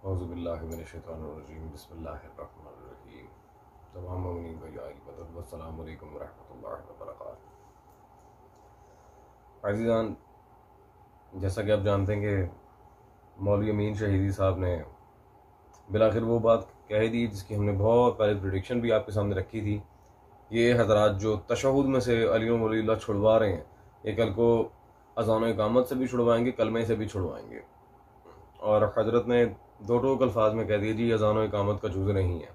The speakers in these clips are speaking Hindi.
औज़ुबिल्लाहि मिनश्शैतानिर्रजीम बिस्मिल्लाहिर्रहमानिर्रहीम। तमाम मोमिनीन भाई अस्सलामु अलैकुम व रहमतुल्लाहि व बरकातुहू। अज़ीज़ान, जैसा कि आप जानते हैं कि मौलवी अमीन शहीदी साहब ने बिलाखिर वो बात कह दी जिसकी हमने बहुत पहले प्रेडिक्शन भी आपके सामने रखी थी। ये हज़रात जो तशहुद में से अली वलील्लाह छुड़वा रहे हैं, ये कल को अज़ान व इकामत से भी छुड़वाएंगे, कलमे से भी छुड़वाएंगे। और हजरत ने दो टोक अल्फाज में कह दिया जी अज़ान व इकामत का जुज़ नहीं है,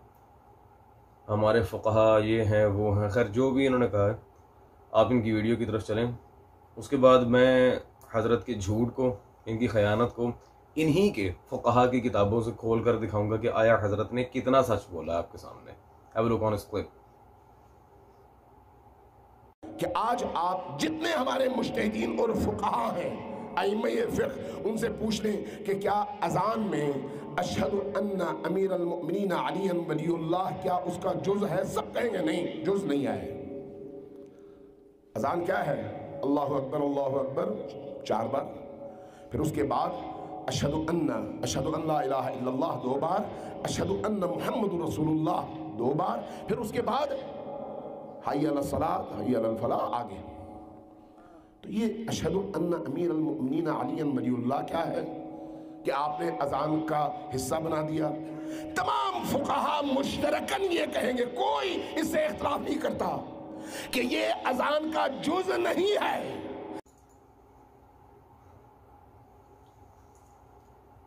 हमारे फ़ुक़हा ये हैं वो हैं। खैर जो भी इन्होंने कहा है, आप इनकी वीडियो की तरफ चलें। उसके बाद मैं हजरत के झूठ को, इनकी ख़यानत को इन्हीं के फ़ुक़हा की किताबों से खोल कर दिखाऊंगा कि आया हजरत ने कितना सच बोला है आपके सामने। Have a look on this clip. कि आज आप जितने हमारे मुज्तहिदीन और फुक़हा हैं, अइम्मे फ़िक़्ह, उनसे पूछ लें कि क्या अज़ान में अशहदु अन्ना अमीरुल मुमिनीन अली वलीउल्लाह क्या उसका जुज़ है? सब कहेंगे नहीं, जुज़ नहीं है। अज़ान क्या है? अल्लाहु अकबर 4 बार, फिर उसके बाद अशहदु अन ला इलाहा इल्लल्लाह 2 बार, अशहदु अन्ना मुहम्मदुर रसूलुल्लाह 2 बार, फिर उसके बाद हय्या अला सलात हय्या अल फलाह आगे। तो ये अशहदु अन्ना अमीरुल मुमिनीन अली वलीउल्लाह क्या है कि आपने अज़ान का हिस्सा बना दिया। तमाम फुक़हा मुश्तरकन ये कहेंगे, कोई इससे इख्तिलाफ नहीं करता कि ये अज़ान का जुज़ नहीं है।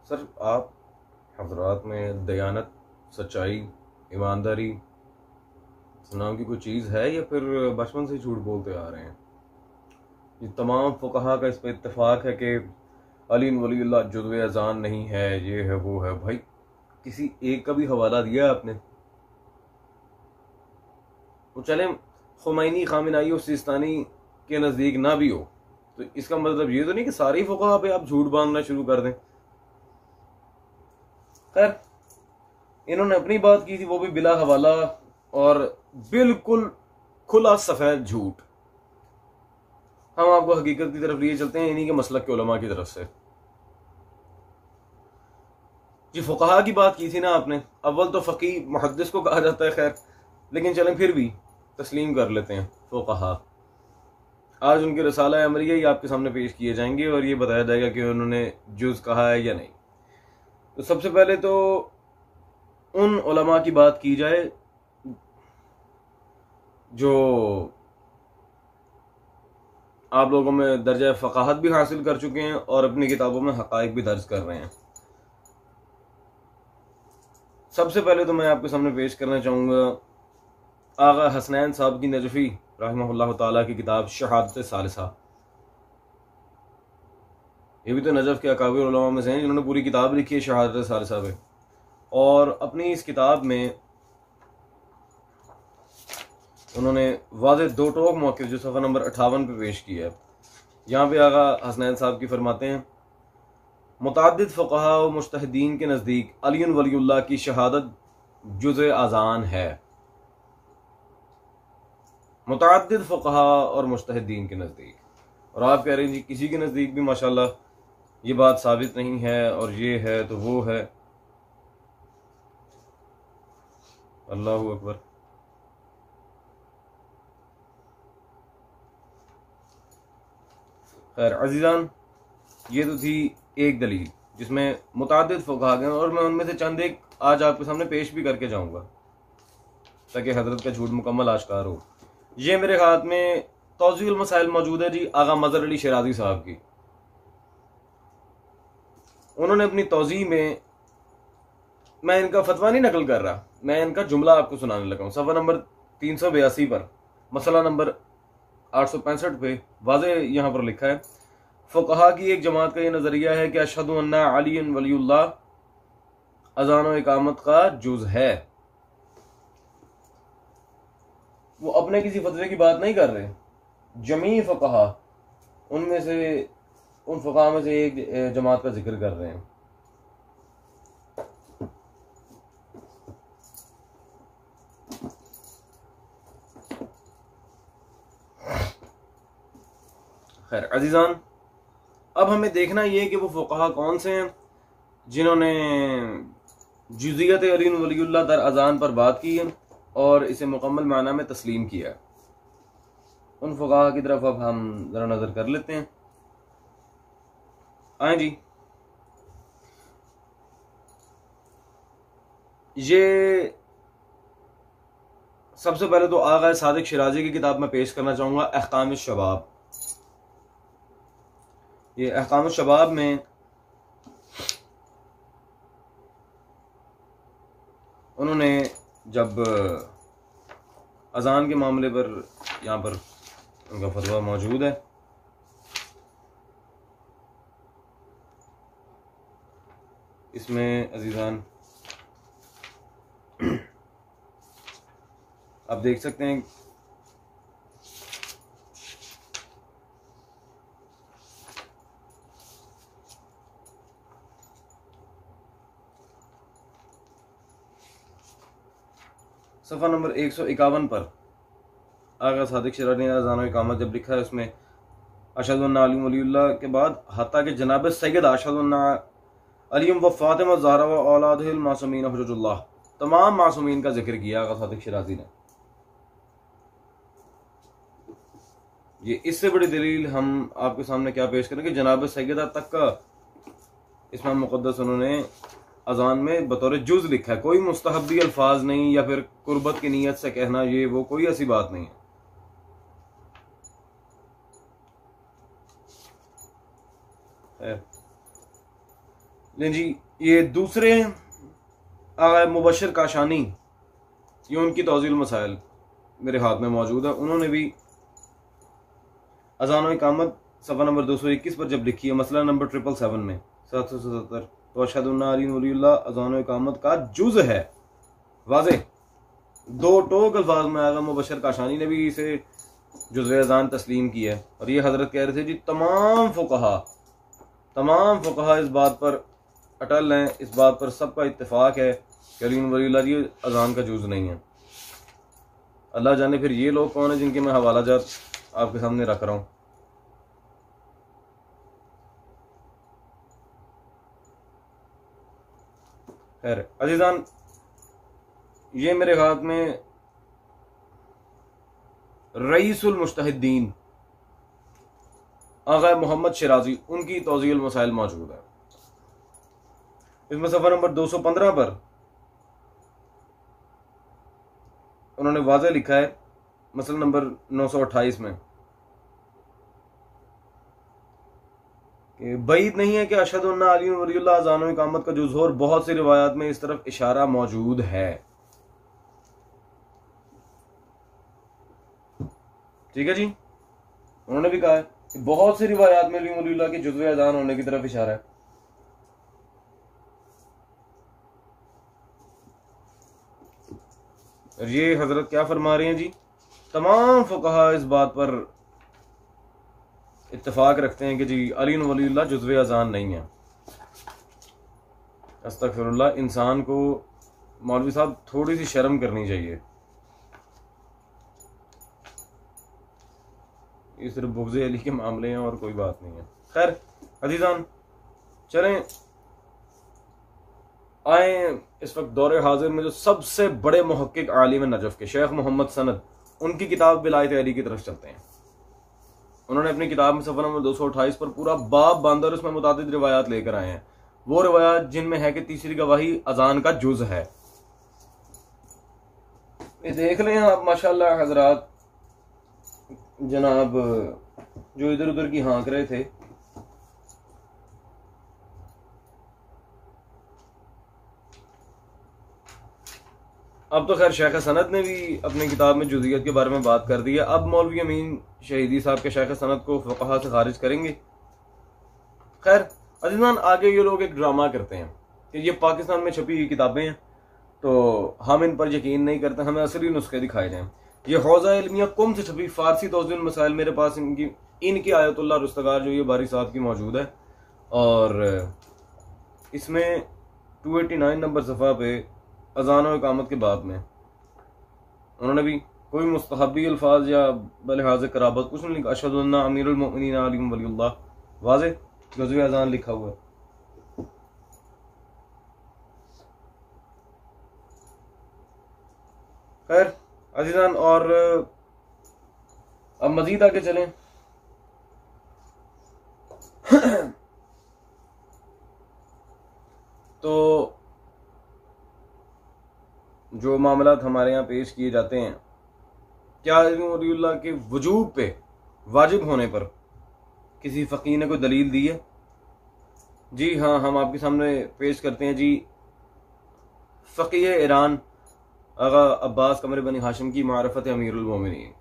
सर, आप हजरात में दयानत, सच्चाई, ईमानदारी नाम की कोई चीज़ है या फिर बचपन से झूठ बोलते आ रहे हैं? ये तमाम फुक़हा का इस पर इत्तेफाक है कि अली वलीउल्लाह जुज़्व अज़ान नहीं है, ये है वो है। भाई किसी एक का भी हवाला दिया है आपने? तो चले खुमैनी, खामिनाई और सिस्तानी के नज़दीक ना भी हो तो इसका मतलब ये तो नहीं कि सारी फुक़हा पे आप झूठ बांधना शुरू कर दें। खैर, इन्होंने अपनी बात की थी, वो भी बिला हवाला और बिल्कुल खुला सफेद झूठ। हम आपको हकीकत की तरफ लिए चलते हैं, इन्हीं के मसलक के उलमा की तरफ से। जी फुक़हा की बात की थी ना आपने, अव्वल तो फ़क़ीह मुहद्दिस को कहा जाता है, खैर लेकिन चलें फिर भी तस्लीम कर लेते हैं फुक़हा। आज उनके रसाला अमरिया ही आपके सामने पेश किए जाएंगे और ये बताया जाएगा कि उन्होंने जुज़ कहा है या नहीं। तो सबसे पहले तो उन उलमा की बात की जाए जो आप लोगों में दर्जा फ़क़ाहत भी हासिल कर चुके हैं और अपनी किताबों में हक़ाइक़ भी दर्ज कर रहे हैं। सबसे पहले तो मैं आपके सामने पेश करना चाहूँगा आगा हसनैन साहब की नजफ़ी रहमहुल्लाह ताला की किताब शहादत सालिसा। ये भी तो नजफ़ के अकाबिर उलमा में से हैं जिन्होंने पूरी किताब लिखी है शहादत सालिसा पे। और अपनी इस किताब में उन्होंने वाज़े दो टोक मौक़िफ़ जो सफ़ा नंबर 58 पे पेश किया है। यहाँ पे आगा हसनैन साहब की फरमाते हैं, मुतअद्दिद फ़ुक़हा व मुज्तहिदीन के नज़दीक अली वलीउल्लाह की शहादत जुज़ अज़ान है। मुतअद्दिद फ़ुक़हा और मुज्तहिदीन के नज़दीक, और आप कह रहे हैं जी किसी के नज़दीक भी माशाल्लाह ये बात साबित नहीं है और ये है तो वो है। अल्लाहु अकबर। खैर अज़ीज़ान, ये तो थी एक दलील जिसमें मुतअद्दिद फ़ुक़हा हैं और मैं उनमें से चंद एक आज आपके सामने पेश भी करके जाऊँगा ताकि हज़रत का झूठ मुकम्मल आश्कार हो। ये मेरे हाथ में तौज़ीउल मसाइल मौजूद है जी आगा मज़हर अली शिराज़ी साहब की। उन्होंने अपनी तौज़ी में, मैं इनका फतवा नहीं नकल कर रहा, मैं इनका जुमला आपको सुनाने लगा हूँ। सफ़ा नंबर 382 पर मसला नंबर 865 पे वाज़े यहाँ पर लिखा है, फ़ुक़हा की एक जमात का यह नज़रिया है कि अशहदु अन्ना अली वलीउल्लाह अज़ान व इकामत का जुज़ है। वो अपने किसी फतवे की बात नहीं कर रहे, जमी फ़ुक़हा उनमें से, उन फ़ुक़हा में से एक जमात का जिक्र कर रहे हैं। खैर अज़ीज़ान, अब हमें देखना ये कि वो फ़ुक़हा कौन से हैं जिन्होंने जुज़ियत अली वलीउल्लाह दर अजान पर बात की है और इसे मुकम्मल माना में तस्लीम किया। उन फुक़हा की तरफ अब हम ज़रा नज़र कर लेते हैं। आए जी, ये सबसे पहले तो आगा सादिक शिराजी की किताब में पेश करना चाहूँगा, अहकाम शबाब। ये अहकाम शबाब में उन्होंने जब अजान के मामले पर यहाँ पर उनका फतवा मौजूद है। इसमें अजीज़ान आप देख सकते हैं सफ़ा नंबर 151 पर आगा सादिक शिराजी ने अज़ान व इकामत जब लिखा है, उसमें अशहदु अन्ना अली वलीउल्लाह के बाद हत्ता के जनाब सैयद अशहदु अन्ना अली व फातिमा ज़हरा व औलादिल मासूमीन हुज्जतुल्लाह, तमाम मासूमीन का जिक्र किया आगा सादिक शिराजी ने। ये इससे बड़ी दलील हम आपके सामने क्या पेश करें कि जनाब सैयदा तक का इस्लाम मुक़द्दस उन्होंने अजान में बतौर जुज़ लिखा है। कोई मुस्तहब्बी अल्फाज नहीं या फिर कुर्बत की नीयत से कहना, ये वो कोई ऐसी बात नहीं है। लेकिन जी ये दूसरे आगा मुबशर काशानी, ये उनकी तौज़ील मसाइल मेरे हाथ में मौजूद है। उन्होंने भी अज़ान व इकामत सफ़ा नंबर 221 पर जब लिखी है, मसला नंबर 777 में 777, तो अशहदु अन्ना अली वलीउल्लाह अज़ान व इकामत का जुज़ है, वाज़ेह दो टोक अल्फाज में आगा मुबशर काशानी ने भी इसे जुज़ अज़ान तस्लीम किया है। और ये हज़रत कह रहे थे जी तमाम फ़ुक़हा इस बात पर अटल हैं, इस बात पर सबका इत्तेफाक है कि अली वलीउल्लाह ये अज़ान का जुज़ नहीं है। अल्लाह जाने फिर ये लोग कौन है जिनके मैं हवाला जात आपके सामने रख रहा हूँ। खैर अजीज़ान, ये मेरे हाथ में रईसुल मुज्तहिदीन आगा मोहम्मद शिराजी, उनकी तौज़ील मसाइल मौजूद है। इसमें सफ़ा नंबर 215 पर उन्होंने वाज़ेह लिखा है, मसला नंबर 928 में, कि बईद नहीं है कि अशहदु अन्ना अली वलीउल्लाह अज़ान व इकामत का जुज़ हो, और बहुत सी रिवायात में इस तरफ इशारा मौजूद है। ठीक है जी, उन्होंने भी कहा है कि बहुत सी रिवायात में अली वलीउल्लाह के जुज़्व अज़ान होने की तरफ इशारा है। और ये हजरत क्या फरमा रहे हैं जी, तमाम फुक़हा इस बात पर इत्तेफाक रखते हैं कि जी अली वलीउल्लाह जुज़्व अज़ान नहीं है। अस्तग़फिरुल्लाह, इंसान को मौलवी साहब थोड़ी सी शर्म करनी चाहिए। ये सिर्फ बुग़्ज़ अली के मामले हैं और कोई बात नहीं है। खैर अज़ीज़ान, चलें आए इस वक्त दौरे हाजिर में जो सबसे बड़े मुहक्किक आलिम नजफ़ के शेख मोहम्मद सनद, उनकी किताब विलायत अली की तरफ चलते हैं। उन्होंने अपनी किताब में सफ़ा नंबर 228 पर पूरा बाब बांधा और उसमें मुतादिद रिवायात लेकर आए हैं। वो रिवायात जिनमें है कि तीसरी गवाही अजान का जुज़ है। ये देख लें आप माशाल्लाह हजरात, जनाब जो इधर उधर की हाँक रहे थे, अब तो खैर शेख सनद ने भी अपनी किताब में जुज़ियत के बारे में बात कर दी है। अब मौलवी अमीन शहीदी साहब के शेख सनद को फ़ुक़हा से खारिज करेंगे। खैर अज़ीज़ान, आगे ये लोग एक ड्रामा करते हैं कि ये पाकिस्तान में छपी हुई किताबें हैं तो हम इन पर यकीन नहीं करते, हमें असली नुस्खे दिखाए जाएँ। ये हौज़ा इल्मिया कुम से छपी फ़ारसी तौज़ील मसाइल मेरे पास इनकी आयतुल्लाह रुस्तगार जो ये बारी साहब की मौजूद है, और इसमें 289 नंबर सफ़ा पे अज़ान व इकामत के बाद में उन्होंने भी कोई मुस्तहब्बी अल्फाज या बलिहाज़ कराबत कुछ नहीं लिखा। अशहदु अन्ना अमीरुल मोमिनीन अली वलीउल्लाह, वाज़ेह जुज़्व अज़ान लिखा हुआ है। खैर अजीजान, और अब मजीद आगे चलें। तो जो मामलात हमारे यहाँ पेश किए जाते हैं, क्या अली वलीउल्लाह के वजूब पे, वाजिब होने पर किसी फ़कीह ने कोई दलील दी है? जी हाँ, हम आपके सामने पेश करते हैं जी फ़कीह ईरान आगा अब्बास कमर बनी हाशिम की मारफत अमीरुल मोमिनीन।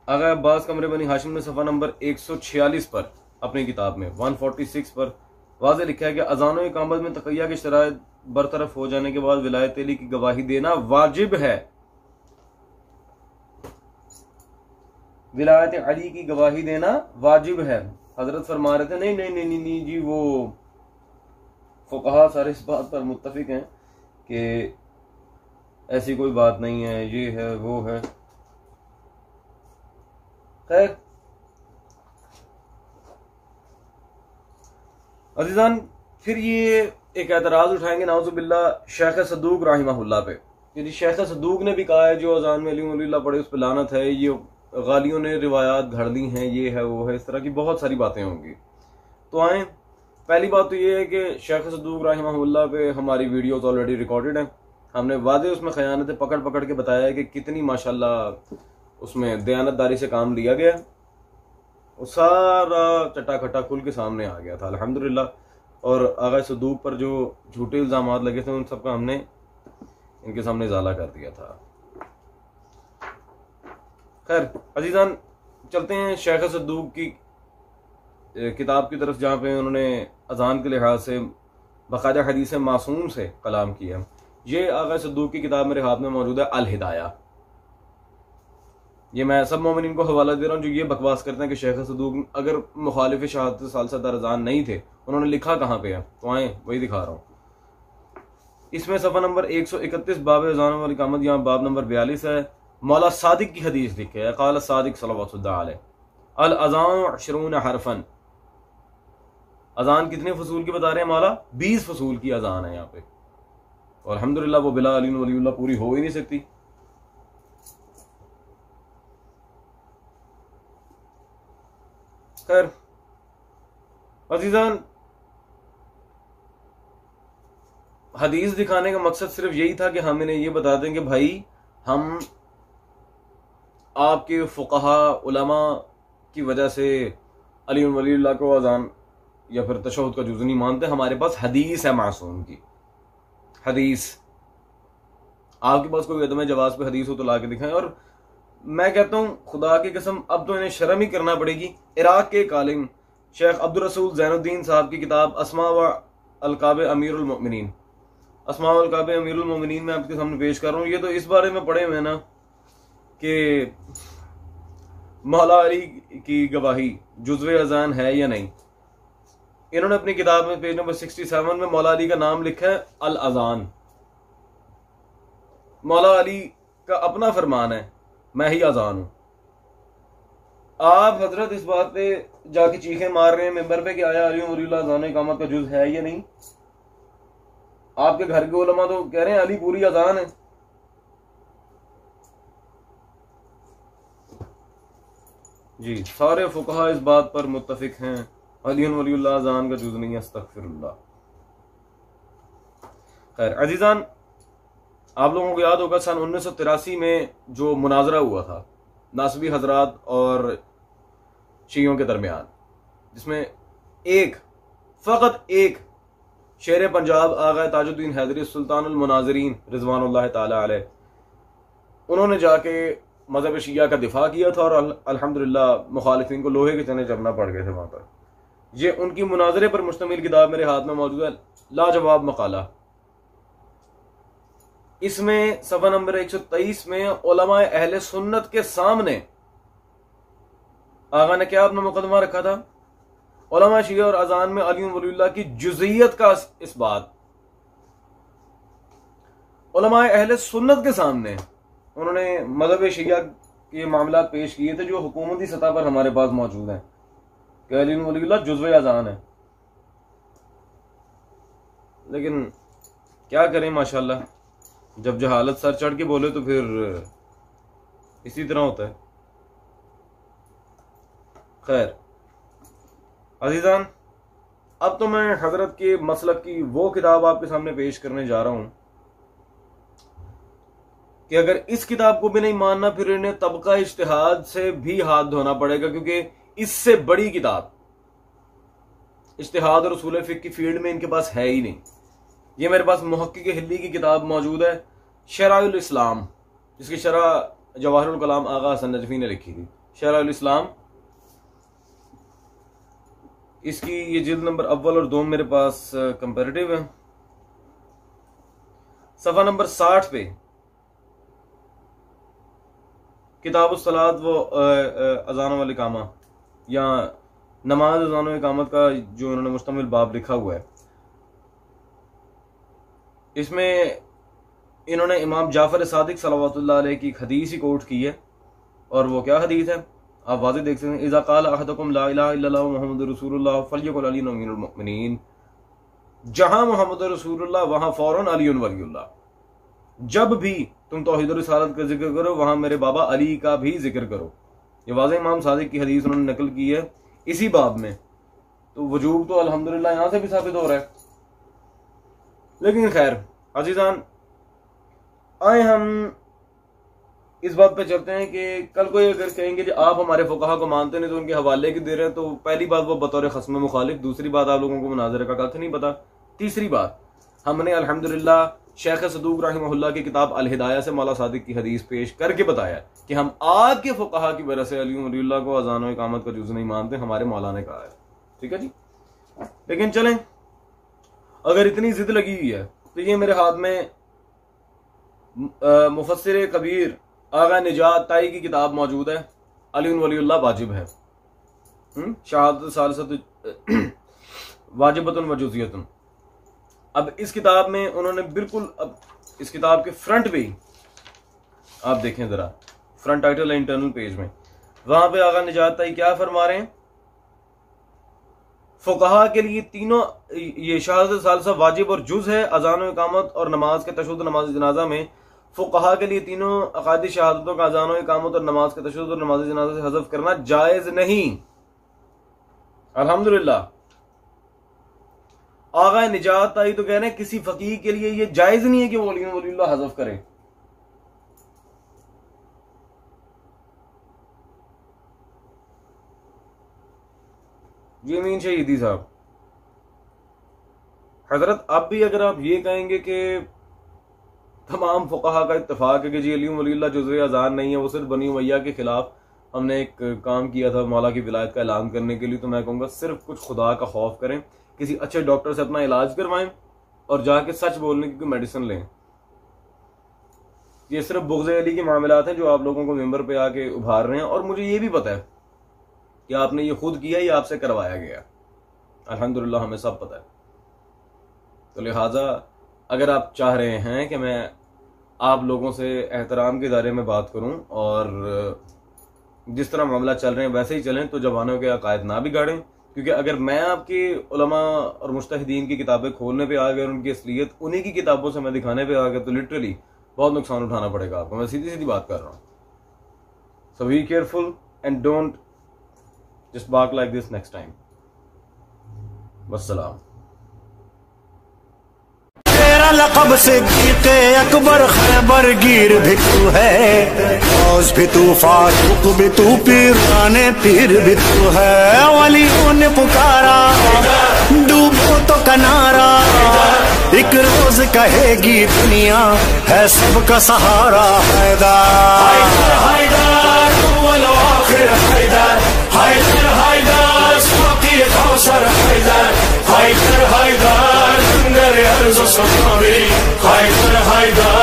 आगा अब्बास कमर बनी हाशिम ने सफ़ा नंबर 146 पर अपनी किताब में 146 पर वाज़े लिखा है कि अज़ान और इकामत में तक़य्या की शराइत बरतरफ हो जाने के बाद विलायत अली की गवाही देना वाजिब है। विलायत अली की गवाही देना वाजिब है। हजरत फरमा रहे थे नहीं नहीं नहीं नहीं जी, वो फुक़हा सारे इस बात पर मुत्तफिक हैं कि ऐसी कोई बात नहीं है, ये है वो है। खैर अजीजान, फिर ये एक एतराज़ उठाएंगे नाउज़ुबिल्लाह शेख सदूक रहमहुल्लाह पे। यदि शेख सदूक ने भी कहा है जो अज़ान में अली वलीउल्लाह पढ़े उस पर लानत है, ये गालियों ने रिवायात घड़ दी हैं, ये है वो है, इस तरह की बहुत सारी बातें होंगी। तो आए, पहली बात तो ये है कि शेख सदूक रहमहुल्लाह पे हमारी वीडियोस ऑलरेडी रिकॉर्डेड हैं। हमने वादे उसमें ख़यानतें पकड़ पकड़ के बताया है कि कितनी माशाल्लाह उसमें दयानतदारी से काम लिया गया। वो सारा चट्टा खट्टा खुल के सामने आ गया था अल्हम्दुलिल्लाह। और आगा सदूक पर जो झूठे इल्ज़ामात लगे थे उन सब का हमने इनके सामने इजाला कर दिया था। खैर अजीजान, चलते हैं शेख सदूक की किताब की तरफ, जहाँ पे उन्होंने अजान के लिहाज से बाकायदा हदीस मासूम से कलाम किया। ये आगा सदूक की किताब मेरे हाथ में मौजूद है, अल हिदाया। ये मैं सब मोमिनीन को हवाला दे रहा हूँ जो ये बकवास करते हैं कि शेख सदूक अगर मुखालिफ शहादत सालसा रज़ान नहीं थे, उन्होंने लिखा कहाँ पे है? तो आए वही दिखा रहा हूँ। इसमें सफ़ा नंबर 131 बाब अज़ान वल इकामत, यहाँ बाब नंबर 42 है। मौला सादिक की हदीस लिखे है, क़ाल सादिक सल्लल्लाहु अलैहि अल अज़ान 20 हरफन। अजान कितने फसूल की बता रहे हैं मौला? 20 फसूल की अजान है यहाँ पे। और अल्हम्दुलिल्लाह वो बिला अली वलीउल्लाह पूरी हो ही नहीं सकती। खैर अजीजान, हदीस दिखाने का मकसद सिर्फ यही था कि हम इन्हें ये बता दें कि भाई हम आपके फुक़हा उलमा की वजह से अली वलीउल्लाह को अजान या फिर तशहुद का जुज़ नहीं मानते। हमारे पास हदीस है मासूम की। हदीस आपके पास कोई अदम जवाज़ पे हदीस हो तो ला के दिखाएं। और मैं कहता हूँ खुदा की कसम अब तो इन्हें शर्म ही करना पड़ेगी। इराक के कालिम शेख अब्दुल रसूल ज़ैनुद्दीन साहब की किताब अस्मा व अलकाब अमीरुल मोमिनीन, अस्मा व अलकाब अमीरुल मोमिनीन में आपके सामने पेश कर रहा हूँ। ये तो इस बारे में पढ़े हुए ना कि मौला अली की गवाही जुज़्वे अज़ान है या नहीं। इन्होंने अपनी किताब में पेज नंबर 67 में मौला अली का नाम लिखा है अल अज़ान। मौला अली का अपना फरमान है, मैं ही अज़ान हूं। आप हजरत इस बात पे जाके चीखें मार रहे हैं मिंबर पे कि आया अली वलीउल्लाह अज़ान इकामत का जुज़ है या नहीं। आपके घर के उलमा तो कह रहे हैं अली पूरी अज़ान है। जी सारे फुक़हा इस बात पर मुत्तफिक हैं अली वलीउल्लाह अज़ान का जुज़ नहीं है। अस्तग़फिरुल्लाह। खैर अजीज़ान, आप लोगों को याद होगा सन 1983 में जो मुनाजरा हुआ था नासबी हजरात और शियों के दरमियान, जिसमें फ़कत एक शेर पंजाब आगा ताजुद्दीन हैदरी सुल्तानुल मुनाज़रीन रिज़वानुल्लाह ताला अलैह, उन्होंने जाके मज़हब शिया का दिफा किया था और अल्हम्दुलिल्लाह मुखालिफिन को लोहे के चने चबना पड़ गए थे वहाँ पर। ये उनकी मुनाजरे पर मुश्तमिल किताब मेरे हाथ में मौजूद है, लाजवाब मकाला। इसमें सफ़ा नंबर 123 में उलमा अहले सुन्नत के सामने आगा ने क्या अपना मुकदमा रखा था? उलमा शिया और अजान में अली वलीउल्लाह की जुज़इयत का इस बात उलमा अहले सुन्नत के सामने उन्होंने मज़हब शिया के मामला पेश किए थे जो हुकूमती सतह पर हमारे पास मौजूद हैं कि अली वलीउल्लाह जुज़्वे अजान है। लेकिन क्या करें माशाल्लाह, जब जहालत सर चढ़ के बोले तो फिर इसी तरह होता है। खैर अजीजान, अब तो मैं हजरत के मसलक की वो किताब आपके सामने पेश करने जा रहा हूं कि अगर इस किताब को भी नहीं मानना फिर इन्हें तबका इज्तिहाद से भी हाथ धोना पड़ेगा, क्योंकि इससे बड़ी किताब इज्तिहाद और उसूल फिक़्ह की फील्ड में इनके पास है ही नहीं। ये मेरे पास मुहक्किक हिल्ली की किताब मौजूद है, शरअउल इस्लाम, जिसकी शरह जवाहिरुल कलाम आगा हसन नजफी ने लिखी थी। शरअउल इस्लाम, इसकी ये जिल्द नंबर अव्वल और 2 मेरे पास कंपैरेटिव है। सफ़ा नंबर 60 पे किताब सलात व अज़ान वाल इकामा या नमाज अज़ान व इकामत का जो उन्होंने मुश्तमिल बाब लिखा हुआ है, इसमें इन्होंने इमाम जाफर सादिक सल्लल्लाहु अलैहि की हदीस ही कोट की है। और वो क्या हदीस है आप वाज़ेह देख सकते हैं, इज़ा क़ाल अहदुकुम ला इलाहा इल्लल्लाह मुहम्मदुर रसूलुल्लाह फल्यकुल अली अमीरुल मुमिनीन। जहां मोहम्मद रसूलुल्लाह वहां फौरन अली वलीउल्लाह। जब भी तुम तौहीद और रिसालत का जिक्र करो वहां मेरे बाबा अली का भी जिक्र करो। ये वाज़ेह इमाम सादिक की हदीस उन्होंने नकल की है इसी बाब में, तो वजूब तो अल्हम्दुलिल्लाह यहां से भी साबित हो रहा है। लेकिन खैर अजीजान, आए हम इस बात पे चलते हैं कि कल कोई अगर कहेंगे कि आप हमारे फुकहा को मानते नहीं तो उनके हवाले की दे रहे हैं, तो पहली बात वो बतौर खस्म मुखालिफ, दूसरी बात आप लोगों को मुनाज़रे का कख नहीं पता, तीसरी बात हमने अल्हम्दुलिल्लाह शेख सदूक रहमहुल्लाह की किताब अल हिदाया से मौला सादिक की हदीस पेश करके बताया कि हम आपके फुकहा की वजह से अली वलीउल्लाह को अज़ान व इकामत का जुज़ नहीं मानते, हमारे मौला ने कहा है। ठीक है जी। लेकिन चलें, अगर इतनी जिद लगी हुई है तो ये मेरे हाथ में मुफस्सिर कबीर आगा निजात ताई की किताब मौजूद है, अली वलीउल्लाह वाजिब है, शहादत सालिसत वाजिबतुन व जुज़ियतुन। अब इस किताब में उन्होंने बिल्कुल, अब इस किताब के फ्रंट पे ही आप देखें जरा, फ्रंट टाइटल है इंटरनल पेज में, वहां पे आगा निजात ताई क्या फरमा रहे हैं, फुकहा के लिए तीनों ये शहादत सालिसा वाजिब और जुज़ है, अज़ान व इकामत और नमाज के तशहुद नमाज जनाजा में फुकहा के लिए तीनों अकादी शहादतों का अज़ान व इकामत और नमाज के तशहुद और नमाज जनाजा से हज़फ करना जायज नहीं। अल्हम्दुलिल्लाह आगा निजात आई तो कह रहे हैं किसी फकीह के लिए ये जायज नहीं है कि वो अली वलीउल्लाह हज़फ करे। जी अमीन शहीदी साहब, हजरत अब भी अगर आप ये कहेंगे कि तमाम फुकहा का इत्तफाक है कि जी अली वलीउल्लाह जुज़्व अज़ान नहीं है, वो सिर्फ बनी उमैया के खिलाफ हमने एक काम किया था मौला की विलायत का ऐलान करने के लिए, तो मैं कहूँगा सिर्फ कुछ खुदा का खौफ करें, किसी अच्छे डॉक्टर से अपना इलाज करवाएं और जाके सच बोलने की मेडिसिन लें। ये सिर्फ बुग़्ज़ अली के मामलात हैं जो आप लोगों को मेंबर पे आके उभार रहे हैं, और मुझे ये भी पता है कि आपने ये खुद किया या आपसे करवाया गया, अल्हम्दुलिल्लाह हमें सब पता है। तो लिहाजा अगर आप चाह रहे हैं कि मैं आप लोगों से एहतराम के दायरे में बात करूं और जिस तरह मामला चल रहे हैं वैसे ही चलें, तो जवानों के अकायद ना बिगाड़ें, क्योंकि अगर मैं आपकी उलमा और मुज्तहिदीन की किताबें खोलने पे आ गया और उनकी असलियत उन्हीं की किताबों से मैं दिखाने पे आ गया तो लिटरली बहुत नुकसान उठाना पड़ेगा आपको। मैं सीधी सीधी बात कर रहा हूँ। So be careful and don't just bark like this next time. वस्सलाम। तेरा लक़ब सिद्दीक़ अकबर खैबर गिर भी तू है, औस भी तू, फारूक भी तू, पीराने पीर भी तू है। वलियों ने पुकारा डूबो तो किनारा, एक रोज कहेगी दुनिया है सबका सहारा। हैदर हैदर अव्वल व आखिर हैदर, हैदर हैदर साक़ी कौसर हैदर, हैदर हैदर लंगर अर्ज़ सफ़ावी, हैदर हैदर